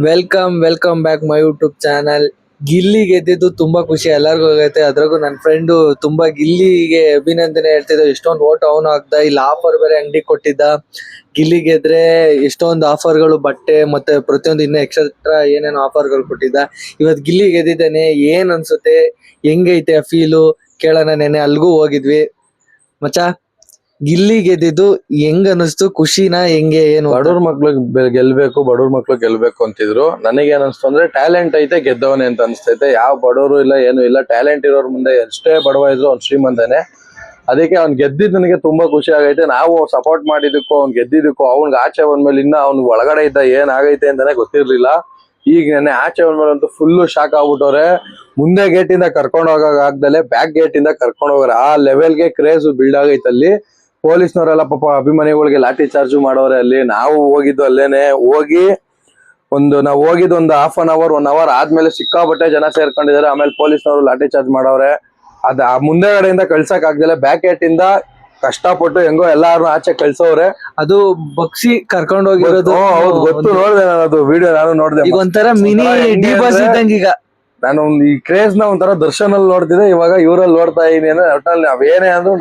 Welcome back my YouTube channel. Gilli ಗೆದ್ದಿದ್ದು ತುಂಬಾ ಖುಷಿ ಎಲ್ಲರಿಗೂ ಆಗೈತೆ. ಅದ್ರಾಗೂ ನನ್ನ ಫ್ರೆಂಡು ತುಂಬಾ ಗಿಲ್ಲಿಗೆ ಅಭಿನಂದನೆ ಹೇಳ್ತಿದ್ದ. ಎಷ್ಟೊಂದು ಓಟ್ ಅವನು ಹಾಕ್ದ. ಇಲ್ಲಿ ಆಫರ್ ಬೇರೆ ಅಂಗಡಿ ಕೊಟ್ಟಿದ್ದ. ಗಿಲ್ಲಿ ಗೆದ್ರೆ ಎಷ್ಟೊಂದು ಆಫರ್ಗಳು, ಬಟ್ಟೆ ಮತ್ತೆ ಪ್ರತಿಯೊಂದು ಇನ್ನ ಎಕ್ಸೆಟ್ರಾ ಏನೇನು ಆಫರ್ಗಳು ಕೊಟ್ಟಿದ್ದ. ಇವತ್ ಗಿಲ್ಲಿ ಗೆದ್ದಿದ್ದಾನೆ. ಏನ್ ಅನ್ಸುತ್ತೆ, ಹೆಂಗೈತೆ ಆ ಫೀಲು ಕೇಳೋಣ. ನೆನೆ ಅಲ್ಗೂ ಹೋಗಿದ್ವಿ ಮಚ್ಚಾ. ಗಿಲ್ಲಿ ಗೆದ್ದಿದ್ದು ಹೆಂಗ್ ಅನಿಸ್ತು? ಖುಷಿನಾ ಹೆಂಗೆ ಏನು? ಬಡವ್ರ ಮಕ್ಳಿಗೆ ಗೆಲ್ಬೇಕು ಅಂತಿದ್ರು. ನನಗೆ ಏನ್ ಅನ್ಸ್ತು ಅಂದ್ರೆ ಟ್ಯಾಲೆಂಟ್ ಐತೆ, ಗೆದ್ದವನೇ ಅಂತ ಅನ್ಸ್ತೈತೆ. ಯಾವ ಬಡವರು ಇಲ್ಲ, ಏನು ಇಲ್ಲ. ಟ್ಯಾಲೆಂಟ್ ಇರೋರ್ ಮುಂದೆ ಎಷ್ಟೇ ಬಡವ ಇದ್ರು ಅವ್ನ್ ಶ್ರೀಮಂತನೇ. ಅದಕ್ಕೆ ಅವ್ನ್ ಗೆದ್ದಿದ್ ನನಗೆ ತುಂಬಾ ಖುಷಿ ಆಗೈತೆ. ನಾವು ಸಪೋರ್ಟ್ ಮಾಡಿದಕ್ಕೂ ಅವ್ನ್ ಗೆದ್ದಿದ್ದಕ್ಕೂ ಅವ್ನ್ಗೆ ಆಚೆ ಬಂದ್ಮೇಲೆ ಇನ್ನ ಅವ್ನ್ ಒಳಗಡೆ ಇದ್ದ ಏನ್ ಆಗೈತೆ ಅಂತಾನೆ ಗೊತ್ತಿರ್ಲಿಲ್ಲ. ಈಗ ನೆನ್ನೆ ಆಚೆ ಬಂದ್ಮೇಲೆ ಅಂತೂ ಫುಲ್ಲು ಶಾಕ್ ಆಗ್ಬಿಟ್ಟವ್ರೆ. ಮುಂದೆ ಗೇಟ್ ಇಂದ ಕರ್ಕೊಂಡ್ ಹೋಗಕ್ ಆಗ್ದಲೆ ಬ್ಯಾಕ್ ಗೇಟ್ ಇಂದ ಕರ್ಕೊಂಡ್ ಹೋಗ್ರೆ. ಆ ಲೆವೆಲ್ಗೆ ಕ್ರೇಜ್ ಬಿಲ್ಡ್ ಆಗೈತೆ ಅಲ್ಲಿ. ಪೊಲೀಸ್ನವರೆಲ್ಲ ಪಾಪ ಅಭಿಮಾನಿಗಳಿಗೆ ಲಾಠಿ ಚಾರ್ಜ್ ಮಾಡೋರೆ ಅಲ್ಲಿ. ನಾವು ಹೋಗಿದ್ದು ಅಲ್ಲೇನೆ. ನಾವು ಹೋಗಿದ್ದು ಒಂದು ಹಾಫ್ ಅನ್ ಅವರ್ 1 ಅವರ್ ಆದ್ಮೇಲೆ ಸಿಕ್ಕಾಬಟ್ಟೆ ಜನ ಸೇರ್ಕೊಂಡಿದ್ದಾರೆ. ಆಮೇಲೆ ಪೊಲೀಸ್ನವರು ಲಾಠಿ ಚಾರ್ಜ್ ಮಾಡವ್ರೆ. ಆ ಮುಂದೆಗಡೆಯಿಂದ ಕಳ್ಸಕ್ ಆಗ್ದಲೆ ಬ್ಯಾಕ್ ಗೇಟ್ ಇಂದ ಕಷ್ಟಪಟ್ಟು ಹೆಂಗೋ ಎಲ್ಲಾರು ಆಚೆ ಕಳ್ಸವ್ರೆ. ಅದು ಬಗ್ಸಿ ಕರ್ಕೊಂಡ್ ಹೋಗಿರೋದು. ಹೌದು, ಗೊತ್ತು, ನೋಡ್ದೆ ನಾನು ಅದು ವಿಡಿಯೋ. ನಾನು ನೋಡ್ದೆ. ಈಗ ಒಂಥರ ಮಿನಿ ಡಿ ಬಾಸ್ ಇದ್ದಂಗ. ಈಗ ನಾನು ಈ ಕ್ರೇಜ್ ನ ಒಂಥರ ದರ್ಶನ್ ಅಲ್ಲಿ ನೋಡ್ತಿದ್ದೆ, ಇವಾಗ ಇವ್ರಲ್ಲಿ ನೋಡ್ತಾ ಇದೀನಿ. ಅಂದ್ರೆ ಒಟ್ನಲ್ಲಿ ನಾವೇನೇ ಅಂದ್ರು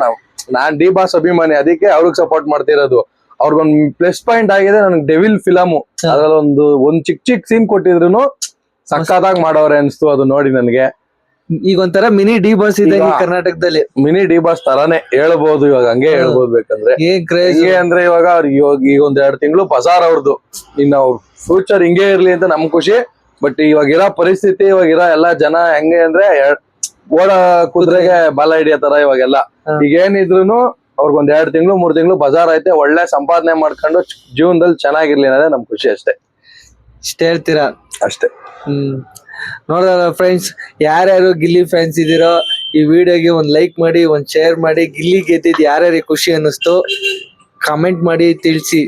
ನಾನ್ ಡಿ ಬಾಸ್ ಅಭಿಮಾನಿ, ಅದಕ್ಕೆ ಅವ್ರಿಗೆ ಸಪೋರ್ಟ್ ಮಾಡ್ತಿರೋದು. ಅವ್ರಿಗೊಂದ್ ಪ್ಲಸ್ ಪಾಯಿಂಟ್ ಆಗಿದೆ ನನಗೆ ಡೆವಿಲ್ ಫಿಲಮು. ಅದ್ರಲ್ಲಿ ಒಂದ್ ಚಿಕ್ಕ ಸೀನ್ ಕೊಟ್ಟಿದ್ರು ಸಕ್ಕತ್ತಾಗಿ ಮಾಡವ್ರೆ ಅನ್ಸ್ತು ಅದು ನೋಡಿ ನನಗೆ. ಈಗ ಒಂಥರ ಮಿನಿ ಡಿ ಬಾಸ್ ಇದ್ದಂಗೆ ಕರ್ನಾಟಕದಲ್ಲಿ. ಮಿನಿ ಡಿ ಬಾಸ್ ತರಾನೇ ಹೇಳ್ಬೋದು ಇವಾಗ, ಹಂಗೆ ಹೇಳ್ಬೋದು ಬೇಕಂದ್ರೆ. ಏನ್ ಕ್ರೇಜ್ ಅಂದ್ರೆ ಇವಾಗ ಈಗ 1-2 ತಿಂಗಳು ಬಜಾರ್ ಅವ್ರದ್ದು. ಇನ್ನು ಅವ್ರ ಫ್ಯೂಚರ್ ಹಿಂಗೆ ಇರ್ಲಿ ಅಂತ ನಮ್ ಖುಷಿ. ಬಟ್ ಇವಾಗಿರೋ ಪರಿಸ್ಥಿತಿ, ಇವಾಗಿರೋ ಎಲ್ಲಾ ಜನ ಹೆಂಗೆ ಅಂದ್ರೆ ಓಡ ಕುದುರೆಗೆ ಬಾಲ ಹಿಡಿಯೋ ತರ ಇವಾಗೆಲ್ಲ. ಈಗ ಏನಿದ್ರು ಅವ್ರಿಗೊಂದ್ 2 ತಿಂಗಳು 3 ತಿಂಗಳು ಬಜಾರ್ ಐತೆ. ಒಳ್ಳೆ ಸಂಪಾದನೆ ಮಾಡ್ಕೊಂಡು ಜೀವನದಲ್ಲಿ ಚೆನ್ನಾಗಿರ್ಲಿ ಅನ್ನೋದೇ ನಮ್ ಖುಷಿ ಅಷ್ಟೇ. ಇಷ್ಟ ಹೇಳ್ತೀರಾ? ಅಷ್ಟೇ. ನೋಡೋಣ ಫ್ರೆಂಡ್ಸ್, ಯಾರ್ಯಾರು ಗಿಲ್ಲಿ ಫ್ಯಾನ್ಸ್ ಇದೀರೋ ಈ ವಿಡಿಯೋಗೆ ಒಂದ್ ಲೈಕ್ ಮಾಡಿ, ಒಂದ್ ಶೇರ್ ಮಾಡಿ. ಗಿಲ್ಲಿ ಗೆದ್ದಿದ್ ಯಾರ್ಯಾರಿಗೆ ಖುಷಿ ಅನ್ನಿಸ್ತು ಕಮೆಂಟ್ ಮಾಡಿ ತಿಳಿಸಿ.